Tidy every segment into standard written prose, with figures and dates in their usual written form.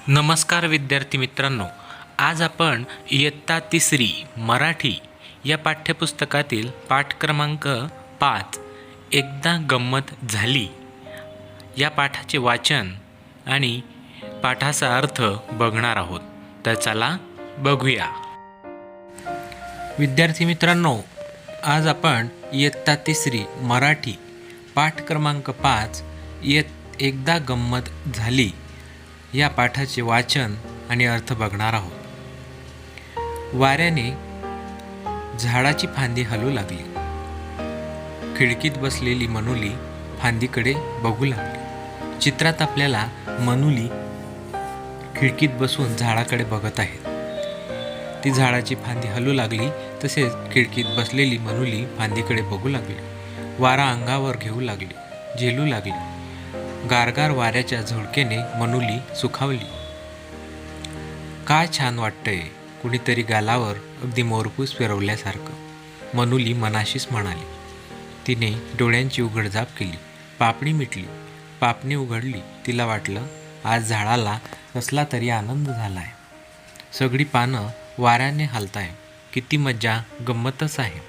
नमस्कार विद्यार्थी मित्रांनो, आज आपण इयत्ता तिसरी मराठी या पाठ्यपुस्तकातील पाठ क्रमांक 5 एकदा गंमत झाली या पाठाचे वाचन आणि पाठाचा अर्थ बघणार आहोत. तर चला बघूया. विद्यार्थी मित्रांनो, आज आपण इयत्ता तिसरी मराठी पाठ क्रमांक 5 एकदा गंमत झाली या पाठाचे वाचन आणि अर्थ बघणार आहोत. वाऱ्याने झाडाची फांदी हलू लागली. खिडकीत बसलेली मनुली फांदीकडे बघू लागली. चित्रात आपल्याला मनुली खिडकीत बसून झाडाकडे बघत आहेत. ती झाडाची फांदी हलू लागली तसेच खिडकीत बसलेली मनुली फांदीकडे बघू लागली. वारा अंगावर घेऊ लागली, झेलू लागली. गारगार वाऱ्याच्या झुळकेने मनुली सुखावली. काय छान वाटतंय, कुणीतरी गालावर अगदी मोरपूस फिरवल्यासारखं, मनुली मनाशीच म्हणाली. तिने डोळ्यांची उघडझाप केली. पापणी मिटली, पापणी उघडली. तिला वाटलं आज झाडाला कसला तरी आनंद झालाय. सगळी पानं वाऱ्याने हलताय. किती मज्जा, गंमतच आहे.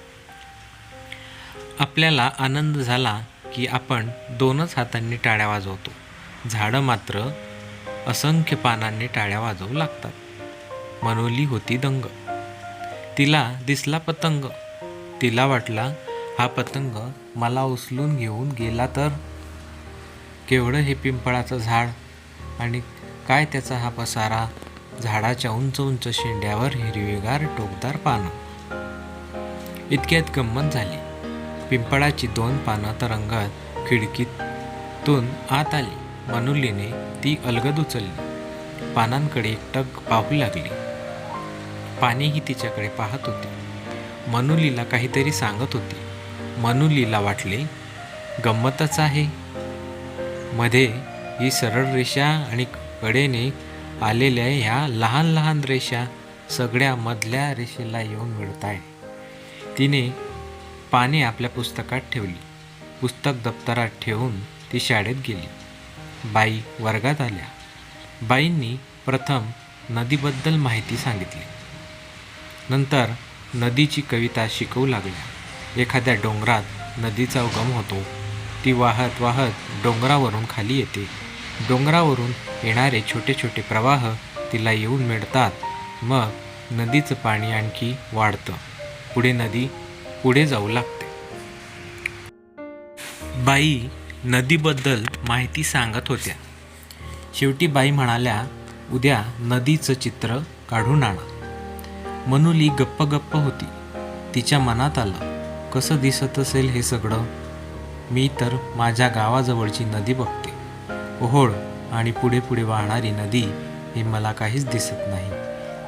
आपल्याला आनंद झाला की आपण दोनच हातांनी टाळ्या वाजवतो. झाडं मात्र असंख्य पानांनी टाळ्या वाजवू लागतात. मनुली होती दंग. तिला दिसला पतंग. तिला वाटला हा पतंग मला उचलून घेऊन गेला तर. केवढं हे पिंपळाचं झाड आणि काय त्याचा हा पसारा. झाडाच्या उंच उंच शेंड्यावर हिरवीगार टोकदार पानं. इतक्यात गंमत झाली. पिंपळाची 2 पानं तरंगत खिडकीतून आत आली. मनुलीने ती अलगद उचलली. पानांकडे एकटक पाहू लागली. पानेही तिच्याकडे पाहत होती. मनुलीला काहीतरी सांगत होती. मनुलीला वाटले गंमतच आहे. मध्ये ही सरळ रेषा आणि कडेने आलेल्या ह्या लहान लहान रेषा सगळ्या मधल्या रेषेला येऊन मिळताय. तिने पाने आपल्या पुस्तकात ठेवली. पुस्तक दप्तरात ठेवून ती शाळेत गेली. बाई वर्गात आल्या. बाईंनी प्रथम नदीबद्दल माहिती सांगितली. नंतर नदीची कविता शिकवू लागल्या. एखाद्या डोंगरात नदीचा उगम होतो. ती वाहत वाहत डोंगरावरून खाली येते. डोंगरावरून येणारे छोटे छोटे प्रवाह तिला येऊन मिळतात. मग नदीचं पाणी आणखी वाढतं. पुढे नदी पुढे जाऊ लागते. बाई नदीबद्दल माहिती सांगत होत्या. शेवटी बाई म्हणाल्या, उद्या नदीचं चित्र काढून आणा. मनुली गप्प गप्प होती. तिच्या मनात आलं, कसं दिसत असेल हे सगळं. मी तर माझ्या गावाजवळची नदी बघते. ओहोळ आणि पुढे पुढे वाहणारी नदी हे मला काहीच दिसत नाही.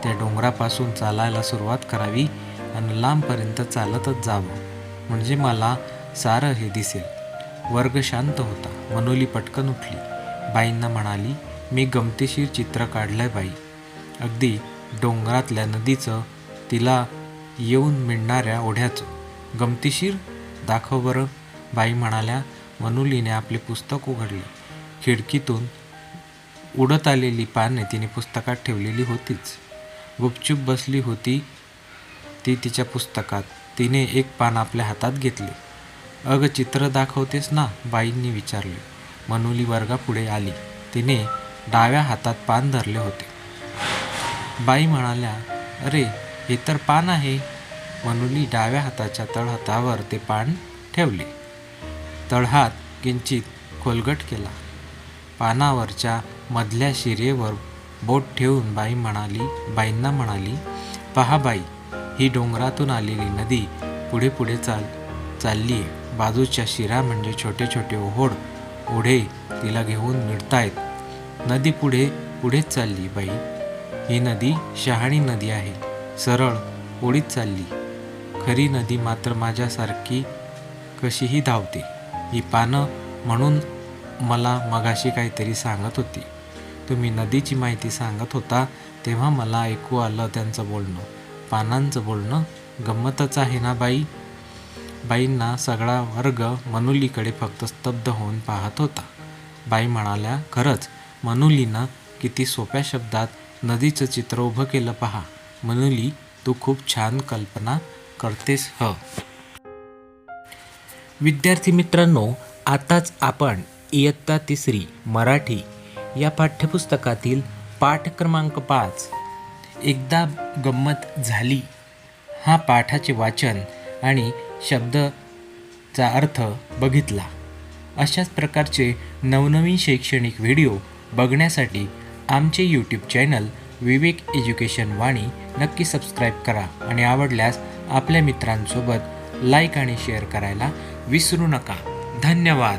त्या डोंगरापासून चालायला सुरुवात करावी आणि लांबपर्यंत चालतच जावं, म्हणजे मला सारं हे दिसेल. वर्ग शांत होता. मनुली पटकन उठली. बाईंना म्हणाली, मी गमतीशीर चित्र काढलंय बाई. अगदी डोंगरातल्या नदीचं, तिला येऊन मिळणाऱ्या ओढ्याचं. गमतीशीर? दाखव बरं. बाई म्हणाल्या. मनुलीने आपले पुस्तक उघडले. खिडकीतून उडत आलेली पाने तिने पुस्तकात ठेवलेली होतीच. गुपचूप बसली होती ती तिच्या पुस्तकात. तिने एक पान आपल्या हातात घेतले. अग चित्र दाखवतेस ना, बाईंनी विचारले. मनुली वर्गापुढे आली. तिने डाव्या हातात पान धरले होते. बाई म्हणाल्या, अरे हे तर पान आहे. मनुली डाव्या हाताच्या तळहातावर ते पान ठेवले. तळहात किंचित खोलगट केला. पानावरच्या मधल्या शिरेवर बोट ठेवून बाईंना म्हणाली, पहा बाई, ही डोंगरातून आलेली नदी पुढे पुढे चाललीये. बाजूच्या शिरा म्हणजे छोटे छोटे ओढे तिला घेऊन मिळतायत. नदी पुढे पुढेच चालली बाई. ही नदी शहाणी नदी आहे. सरळ ओढीत चालली. खरी नदी मात्र माझ्यासारखी कशीही धावते. ही पानं म्हणून मला मगाशी काहीतरी सांगत होती. तुम्ही नदीची माहिती सांगत होता तेव्हा मला ऐकू आलं त्यांचं बोलणं. पानांचं बोलणं. गंमतच आहे ना बाई. बाईंना सगळा वर्ग मनुलीकडे फक्त स्तब्ध होऊन पाहत होता. बाई म्हणाल्या, खरंच मनुलीनं किती सोप्या शब्दात नदीचं चित्र उभं केलं पहा. मनुली, तू खूप छान कल्पना करतेस ह. विद्यार्थी मित्रांनो, आताच आपण इयत्ता 3री मराठी या पाठ्यपुस्तकातील पाठ क्रमांक 5 एकदा गंमत झाली हा पाठाचे वाचन आणि शब्दाचा अर्थ बघितला. अशाच प्रकारचे नवनवीन शैक्षणिक व्हिडिओ बघण्यासाठी आमचे यूट्यूब चॅनल विवेक एज्युकेशन वाणी नक्की सबस्क्राईब करा आणि आवडल्यास आपल्या मित्रांसोबत लाईक आणि शेअर करायला विसरू नका. धन्यवाद.